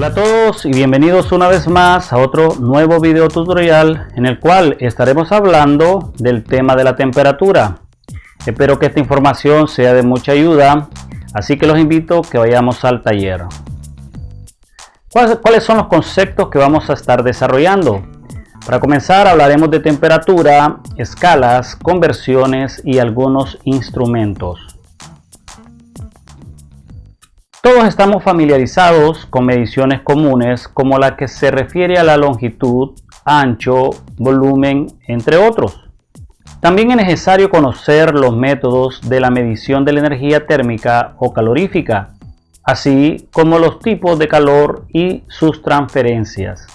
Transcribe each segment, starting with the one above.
Hola a todos y bienvenidos una vez más a otro nuevo video tutorial en el cual estaremos hablando del tema de la temperatura. Espero que esta información sea de mucha ayuda, así que los invito a que vayamos al taller. ¿Cuáles son los conceptos que vamos a estar desarrollando? Para comenzar hablaremos de temperatura, escalas, conversiones y algunos instrumentos. Todos estamos familiarizados con mediciones comunes como la que se refiere a la longitud, ancho, volumen, entre otros. También es necesario conocer los métodos de la medición de la energía térmica o calorífica, así como los tipos de calor y sus transferencias.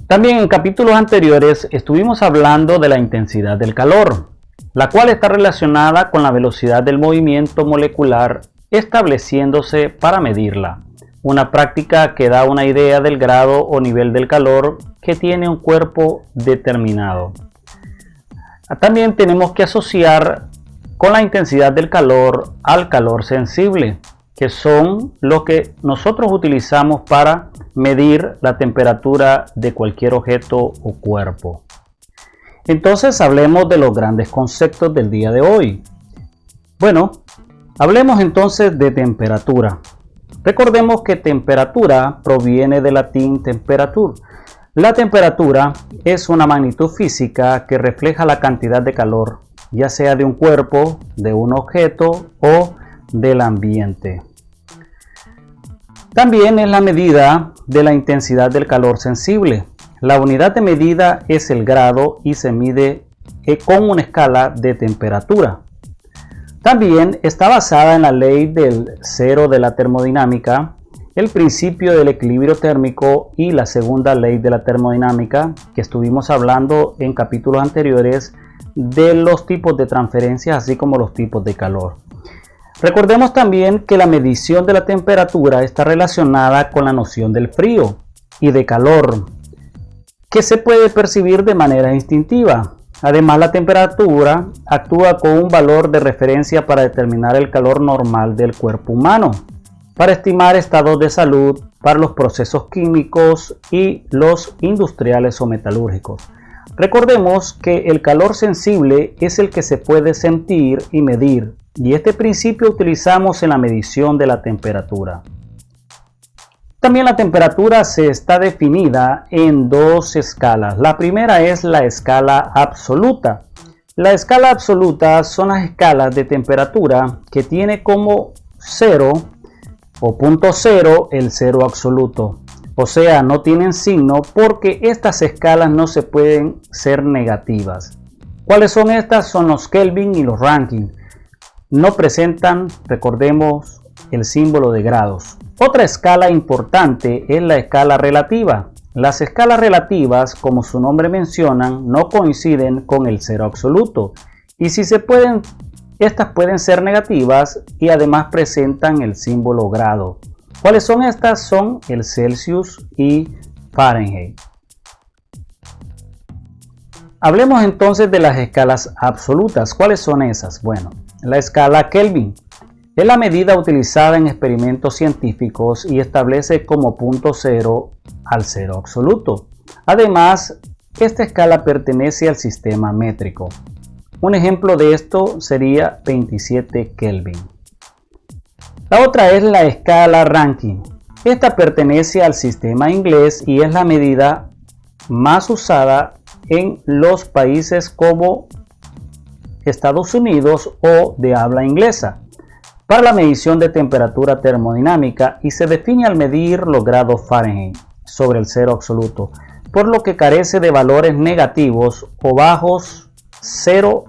También en capítulos anteriores estuvimos hablando de la intensidad del calor, la cual está relacionada con la velocidad del movimiento molecular estableciéndose para medirla. Una práctica que da una idea del grado o nivel del calor que tiene un cuerpo determinado. También tenemos que asociar con la intensidad del calor al calor sensible, que son lo que nosotros utilizamos para medir la temperatura de cualquier objeto o cuerpo. Entonces hablemos de los grandes conceptos del día de hoy. Bueno, hablemos entonces de temperatura. Recordemos que temperatura proviene del latín temperatur. La temperatura es una magnitud física que refleja la cantidad de calor, ya sea de un cuerpo, de un objeto o del ambiente. También es la medida de la intensidad del calor sensible. La unidad de medida es el grado y se mide con una escala de temperatura. También está basada en la ley del cero de la termodinámica, el principio del equilibrio térmico y la segunda ley de la termodinámica, que estuvimos hablando en capítulos anteriores de los tipos de transferencias así como los tipos de calor. Recordemos también que la medición de la temperatura está relacionada con la noción del frío y de calor, que se puede percibir de manera instintiva. Además, la temperatura actúa como un valor de referencia para determinar el calor normal del cuerpo humano, para estimar estados de salud, para los procesos químicos y los industriales o metalúrgicos. Recordemos que el calor sensible es el que se puede sentir y medir, y este principio utilizamos en la medición de la temperatura. También la temperatura se está definida en dos escalas. La primera es la escala absoluta. La escala absoluta son las escalas de temperatura que tiene como 0 o punto 0 el cero absoluto. O sea, no tienen signo porque estas escalas no se pueden ser negativas. ¿Cuáles son estas? Son los Kelvin y los Rankine. No presentan, recordemos, el símbolo de grados. Otra escala importante es la escala relativa. Las escalas relativas, como su nombre mencionan, no coinciden con el cero absoluto. Y si se pueden, estas pueden ser negativas y además presentan el símbolo grado. ¿Cuáles son estas? Son el Celsius y Fahrenheit. Hablemos entonces de las escalas absolutas. ¿Cuáles son esas? Bueno, la escala Kelvin es la medida utilizada en experimentos científicos y establece como punto 0 al cero absoluto. Además, esta escala pertenece al sistema métrico. Un ejemplo de esto sería 27 Kelvin. La otra es la escala Rankine. Esta pertenece al sistema inglés y es la medida más usada en los países como Estados Unidos o de habla inglesa para la medición de temperatura termodinámica y se define al medir los grados Fahrenheit sobre el cero absoluto, por lo que carece de valores negativos o bajos cero.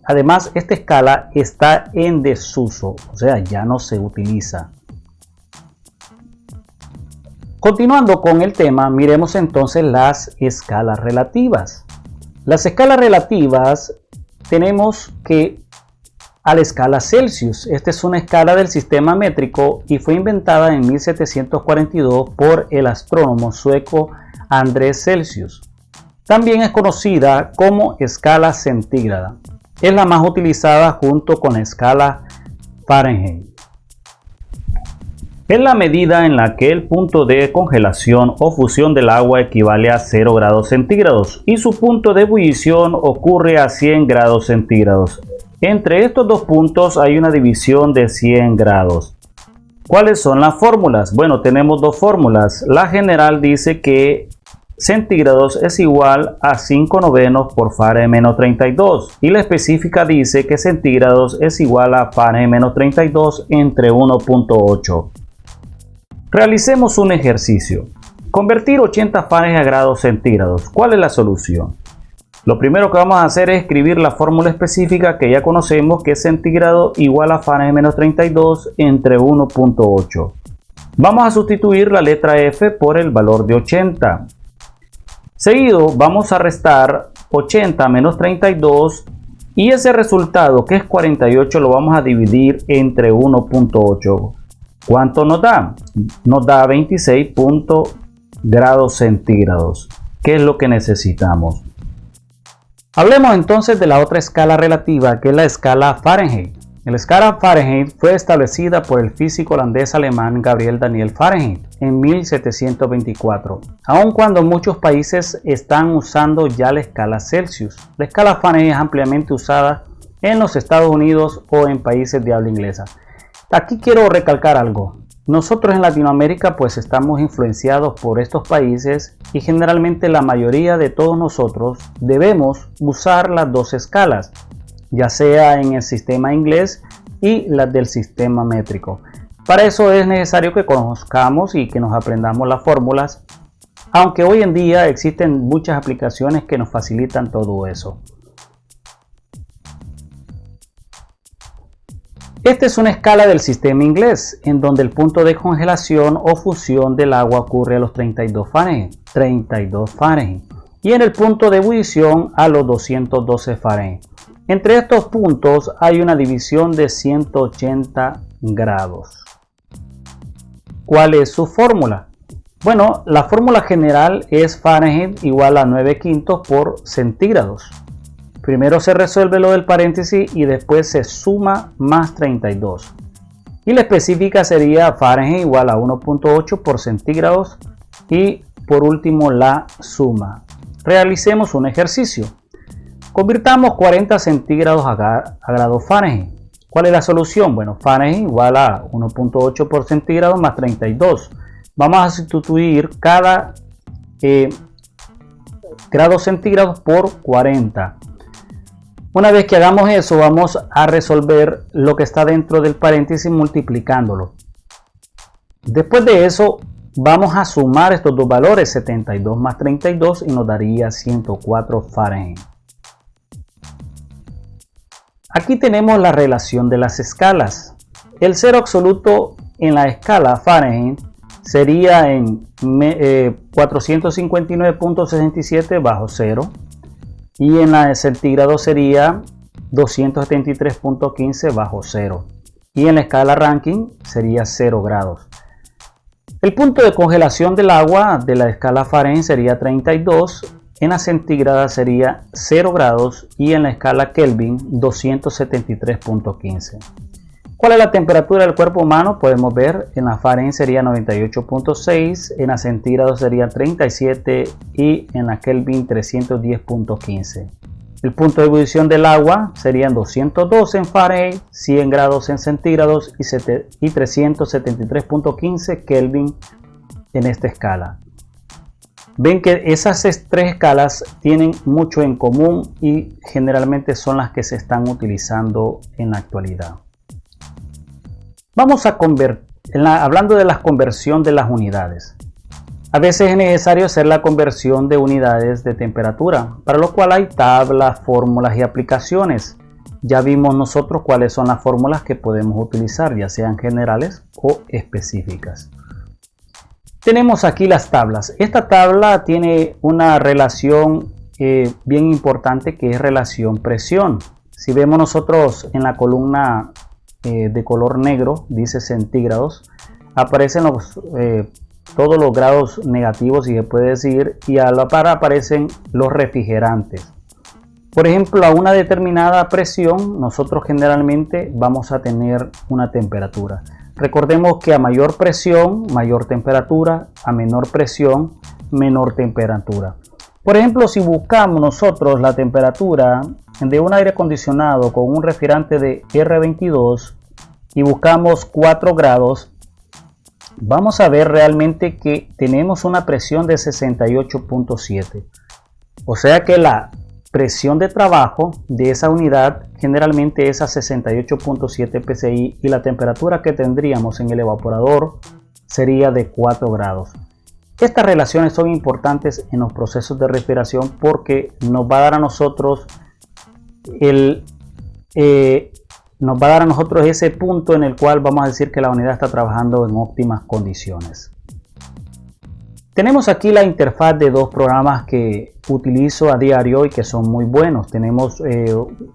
Además, esta escala está en desuso, o sea, ya no se utiliza. Continuando con el tema, miremos entonces las escalas relativas. Las escalas relativas tenemos que a la escala Celsius. Esta es una escala del sistema métrico y fue inventada en 1742 por el astrónomo sueco Andrés Celsius. También es conocida como escala centígrada. Es la más utilizada junto con la escala Fahrenheit. Es la medida en la que el punto de congelación o fusión del agua equivale a 0 grados centígrados y su punto de ebullición ocurre a 100 grados centígrados. Entre estos dos puntos hay una división de 100 grados. ¿Cuáles son las fórmulas? Bueno, tenemos dos fórmulas. La general dice que centígrados es igual a 5/9 por Fahrenheit menos 32 y la específica dice que centígrados es igual a Fahrenheit menos 32 entre 1.8. Realicemos un ejercicio. Convertir 80 Fahrenheit a grados centígrados. ¿Cuál es la solución? Lo primero que vamos a hacer es escribir la fórmula específica que ya conocemos, que es centígrado igual a Fahrenheit menos 32 entre 1.8. Vamos a sustituir la letra F por el valor de 80. Seguido vamos a restar 80 menos 32 y ese resultado, que es 48, lo vamos a dividir entre 1.8. ¿Cuánto nos da? Nos da 26 grados centígrados, que es lo que necesitamos. Hablemos entonces de la otra escala relativa, que es la escala Fahrenheit. La escala Fahrenheit fue establecida por el físico holandés alemán Gabriel Daniel Fahrenheit en 1724, aun cuando muchos países están usando ya la escala Celsius. La escala Fahrenheit es ampliamente usada en los Estados Unidos o en países de habla inglesa. Aquí quiero recalcar algo. Nosotros en Latinoamérica pues estamos influenciados por estos países y generalmente la mayoría de todos nosotros debemos usar las dos escalas, ya sea en el sistema inglés y las del sistema métrico. Para eso es necesario que conozcamos y que nos aprendamos las fórmulas, aunque hoy en día existen muchas aplicaciones que nos facilitan todo eso. Esta es una escala del sistema inglés, en donde el punto de congelación o fusión del agua ocurre a los 32 Fahrenheit, y en el punto de ebullición a los 212 Fahrenheit. Entre estos puntos hay una división de 180 grados. ¿Cuál es su fórmula? Bueno, la fórmula general es Fahrenheit igual a 9/5 por centígrados. Primero se resuelve lo del paréntesis y después se suma más 32. Y la específica sería Fahrenheit igual a 1.8 por centígrados y por último la suma. Realicemos un ejercicio. Convirtamos 40 centígrados a grados Fahrenheit. ¿Cuál es la solución? Bueno, Fahrenheit igual a 1.8 por centígrado más 32. Vamos a sustituir cada grado centígrados por 40. Una vez que hagamos eso, vamos a resolver lo que está dentro del paréntesis multiplicándolo. Después de eso, vamos a sumar estos dos valores, 72 más 32, y nos daría 104 Fahrenheit. Aquí tenemos la relación de las escalas. El cero absoluto en la escala Fahrenheit sería en 459.67 bajo 0. Y en la de centígrados sería 273.15 bajo 0. Y en la escala Rankine sería 0 grados. El punto de congelación del agua de la escala Fahrenheit sería 32. En la centígrada sería 0 grados. Y en la escala Kelvin 273.15. ¿Cuál es la temperatura del cuerpo humano? Podemos ver, en la Fahrenheit sería 98.6, en la centígrado sería 37 y en la Kelvin 310.15. El punto de ebullición del agua serían 212 en Fahrenheit, 100 grados en centígrados y 373.15 Kelvin en esta escala. Ven que esas tres escalas tienen mucho en común y generalmente son las que se están utilizando en la actualidad. Vamos a hablando de la conversión de las unidades. A veces es necesario hacer la conversión de unidades de temperatura, para lo cual hay tablas, fórmulas y aplicaciones. Ya vimos nosotros cuáles son las fórmulas que podemos utilizar, ya sean generales o específicas. Tenemos aquí las tablas. Esta tabla tiene una relación bien importante, que es relación presión. Si vemos nosotros en la columna de color negro, dice centígrados, aparecen todos los grados negativos, si se puede decir, y a la par aparecen los refrigerantes. Por ejemplo, a una determinada presión, nosotros generalmente vamos a tener una temperatura. Recordemos que a mayor presión, mayor temperatura, a menor presión, menor temperatura. Por ejemplo, si buscamos nosotros la temperatura de un aire acondicionado con un refrigerante de R22 y buscamos 4 grados, vamos a ver realmente que tenemos una presión de 68.7. O sea que la presión de trabajo de esa unidad generalmente es a 68.7 psi y la temperatura que tendríamos en el evaporador sería de 4 grados. Estas relaciones son importantes en los procesos de refrigeración porque nos va a dar a nosotros ese punto en el cual vamos a decir que la unidad está trabajando en óptimas condiciones. Tenemos aquí la interfaz de dos programas que utilizo a diario y que son muy buenos. Tenemos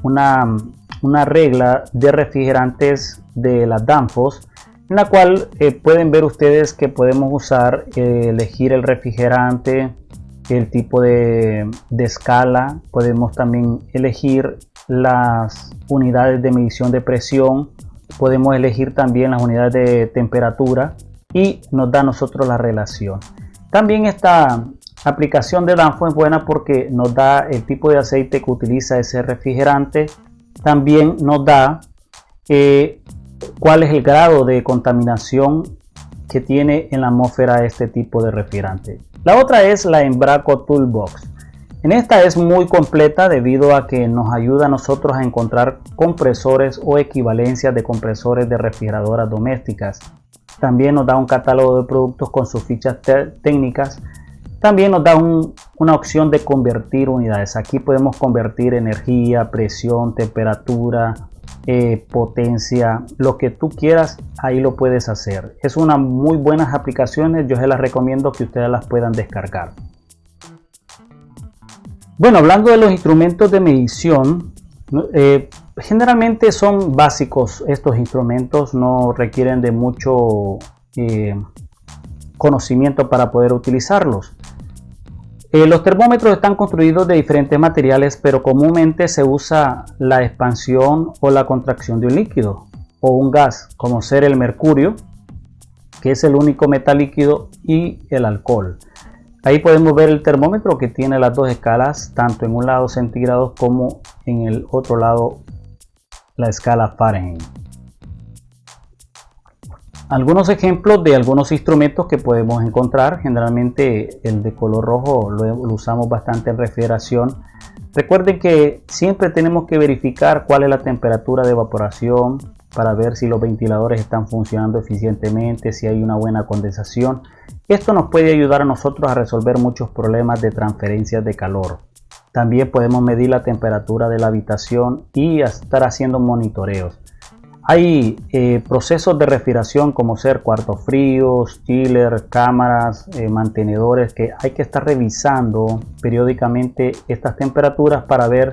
una regla de refrigerantes de las Danfoss, en la cual pueden ver ustedes que podemos usar, elegir el refrigerante, el tipo de escala, podemos también elegir las unidades de medición de presión, podemos elegir también las unidades de temperatura y nos da a nosotros la relación. También esta aplicación de Danfoss es buena porque nos da el tipo de aceite que utiliza ese refrigerante, también nos da cuál es el grado de contaminación que tiene en la atmósfera este tipo de refrigerante. La otra es la Embraco Toolbox. En esta es muy completa debido a que nos ayuda a nosotros a encontrar compresores o equivalencias de compresores de refrigeradoras domésticas. También nos da un catálogo de productos con sus fichas técnicas. También nos da una opción de convertir unidades. Aquí podemos convertir energía, presión, temperatura, potencia, lo que tú quieras, ahí lo puedes hacer. Es una muy buenas aplicaciones, yo se las recomiendo que ustedes las puedan descargar. Bueno, hablando de los instrumentos de medición, generalmente son básicos estos instrumentos, no requieren de mucho conocimiento para poder utilizarlos. Los termómetros están construidos de diferentes materiales, pero comúnmente se usa la expansión o la contracción de un líquido o un gas, como ser el mercurio, que es el único metal líquido, y el alcohol. Ahí podemos ver el termómetro que tiene las dos escalas, tanto en un lado centígrados como en el otro lado la escala Fahrenheit. Algunos ejemplos de algunos instrumentos que podemos encontrar, generalmente el de color rojo lo usamos bastante en refrigeración. Recuerden que siempre tenemos que verificar cuál es la temperatura de evaporación para ver si los ventiladores están funcionando eficientemente, si hay una buena condensación. Esto nos puede ayudar a nosotros a resolver muchos problemas de transferencias de calor. También podemos medir la temperatura de la habitación y estar haciendo monitoreos. Hay procesos de refrigeración como ser cuartos fríos, chiller, cámaras, mantenedores, que hay que estar revisando periódicamente estas temperaturas para ver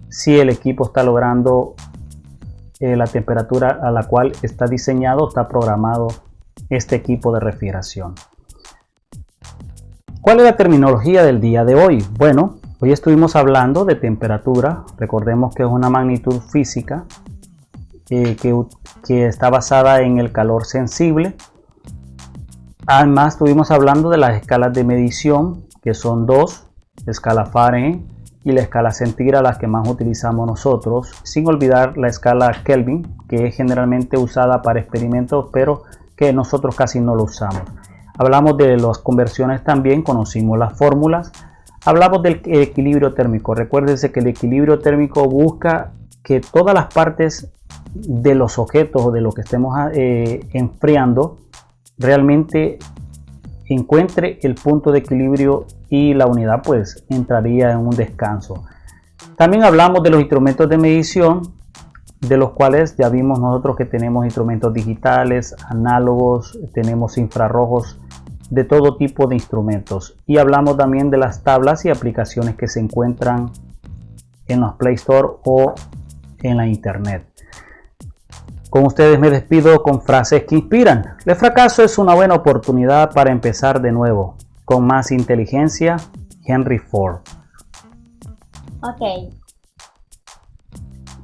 si el equipo está logrando la temperatura a la cual está diseñado, está programado este equipo de refrigeración. ¿Cuál es la terminología del día de hoy? Bueno, hoy estuvimos hablando de temperatura. Recordemos que es una magnitud física que está basada en el calor sensible. Además estuvimos hablando de las escalas de medición, que son dos: la escala Fahrenheit y la escala centígrada, las que más utilizamos nosotros, sin olvidar la escala Kelvin, que es generalmente usada para experimentos, pero que nosotros casi no lo usamos. Hablamos de las conversiones también, conocimos las fórmulas. Hablamos del equilibrio térmico. Recuérdense que el equilibrio térmico busca que todas las partes de los objetos o de lo que estemos enfriando realmente encuentre el punto de equilibrio y la unidad pues entraría en un descanso. También hablamos de los instrumentos de medición, de los cuales ya vimos nosotros que tenemos instrumentos digitales, análogos, tenemos infrarrojos, de todo tipo de instrumentos. Y hablamos también de las tablas y aplicaciones que se encuentran en los Play Store o en la internet. Con ustedes me despido con frases que inspiran. El fracaso es una buena oportunidad para empezar de nuevo. Con más inteligencia, Henry Ford. Ok,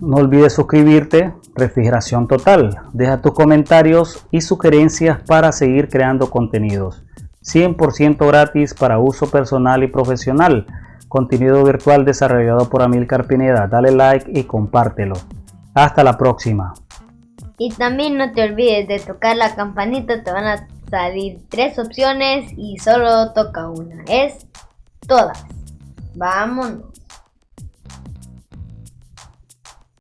No olvides suscribirte. Refrigeración Total. Deja tus comentarios y sugerencias para seguir creando contenidos. 100% gratis para uso personal y profesional. Contenido virtual desarrollado por Amílcar Pineda. Dale like y compártelo. Hasta la próxima. Y también no te olvides de tocar la campanita. Te van a salir 3 opciones y solo toca una. Es todas. Vámonos.